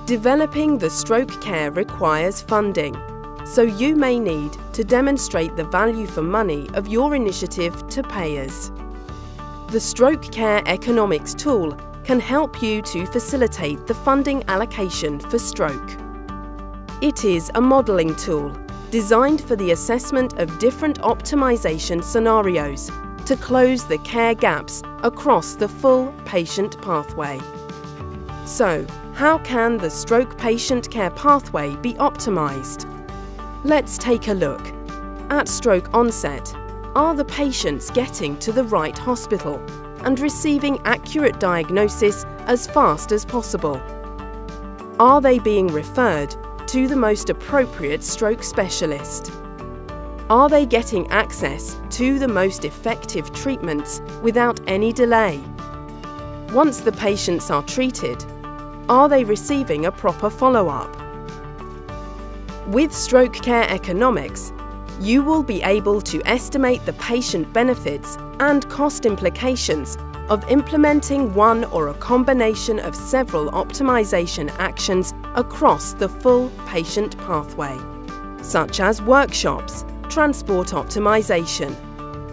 Developing the stroke care requires funding, so you may need to demonstrate the value for money of your initiative to payers. The Stroke Care Economix tool can help you to facilitate the funding allocation for stroke. It is a modelling tool designed for the assessment of different optimisation scenarios to close the care gaps across the full patient pathway. So, how can the stroke patient care pathway be optimised? Let's take a look. At stroke onset, are the patients getting to the right hospital and receiving accurate diagnosis as fast as possible? Are they being referred to the most appropriate stroke specialist? Are they getting access to the most effective treatments without any delay? Once the patients are treated, are they receiving a proper follow-up? With Stroke Care Economix, you will be able to estimate the patient benefits and cost implications of implementing one or a combination of several optimization actions across the full patient pathway, such as workshops, transport optimization,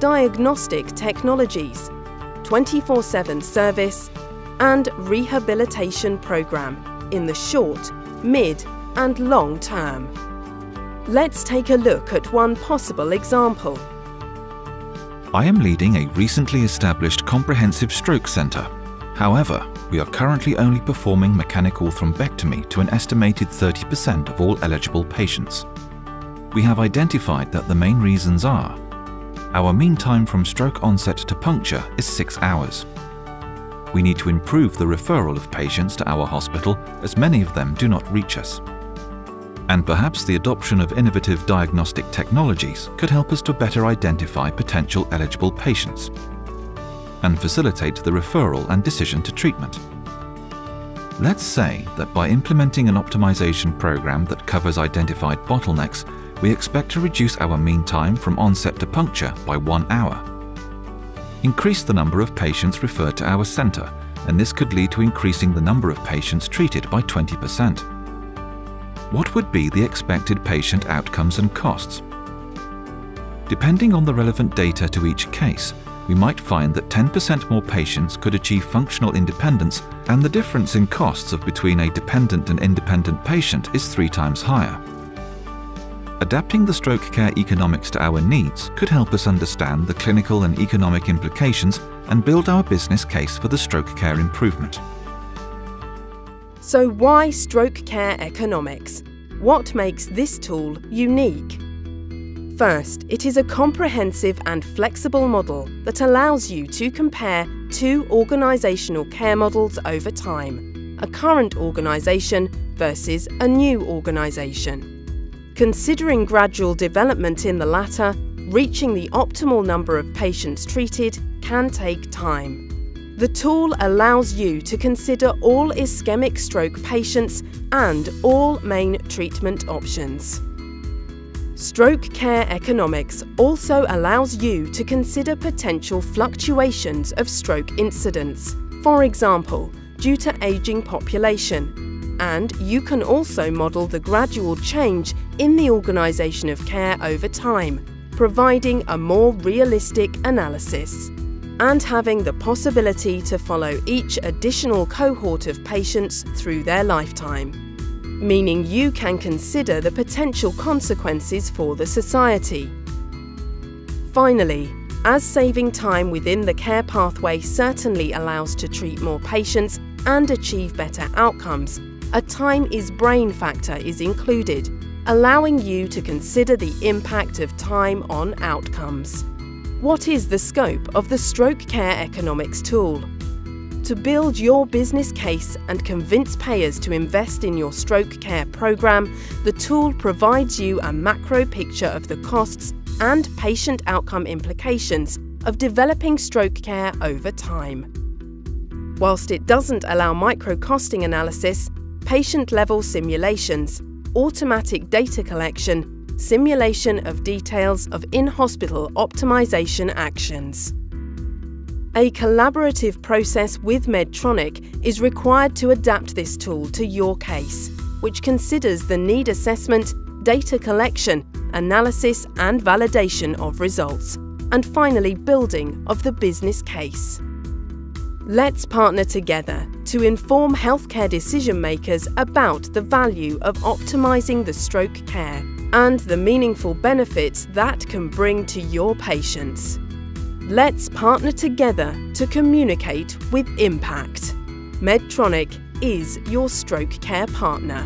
diagnostic technologies, 24/7 service, and rehabilitation program in the short, mid, and long term. Let's take a look at one possible example. I am leading a recently established comprehensive stroke centre. However, we are currently only performing mechanical thrombectomy to an estimated 30% of all eligible patients. We have identified that the main reasons are: our mean time from stroke onset to puncture is 6 hours. We need to improve the referral of patients to our hospital, as many of them do not reach us. And perhaps the adoption of innovative diagnostic technologies could help us to better identify potential eligible patients and facilitate the referral and decision to treatment. Let's say that by implementing an optimization program that covers identified bottlenecks, we expect to reduce our mean time from onset to puncture by 1 hour. Increase the number of patients referred to our centre, and this could lead to increasing the number of patients treated by 20%. What would be the expected patient outcomes and costs? Depending on the relevant data to each case, we might find that 10% more patients could achieve functional independence, and the difference in costs of between a dependent and independent patient is 3 times higher. Adapting the stroke care economics to our needs could help us understand the clinical and economic implications and build our business case for the stroke care improvement. So why Stroke Care Economix? What makes this tool unique? First, it is a comprehensive and flexible model that allows you to compare 2 organisational care models over time, a current organisation versus a new organisation. Considering gradual development in the latter, reaching the optimal number of patients treated can take time. The tool allows you to consider all ischemic stroke patients and all main treatment options. Stroke Care Economix also allows you to consider potential fluctuations of stroke incidence, for example, due to ageing population, and you can also model the gradual change in the organisation of care over time, providing a more realistic analysis, and having the possibility to follow each additional cohort of patients through their lifetime, meaning you can consider the potential consequences for the society. Finally, as saving time within the care pathway certainly allows to treat more patients and achieve better outcomes, a time is brain factor is included, allowing you to consider the impact of time on outcomes. What is the scope of the Stroke Care Economix tool? To build your business case and convince payers to invest in your stroke care program, the tool provides you a macro picture of the costs and patient outcome implications of developing stroke care over time. Whilst it doesn't allow micro-costing analysis, patient-level simulations, automatic data collection, simulation of details of in-hospital optimization actions. A collaborative process with Medtronic is required to adapt this tool to your case, which considers the need assessment, data collection, analysis and validation of results, and finally building of the business case. Let's partner together to inform healthcare decision makers about the value of optimizing the stroke care and the meaningful benefits that can bring to your patients. Let's partner together to communicate with impact. Medtronic is your stroke care partner.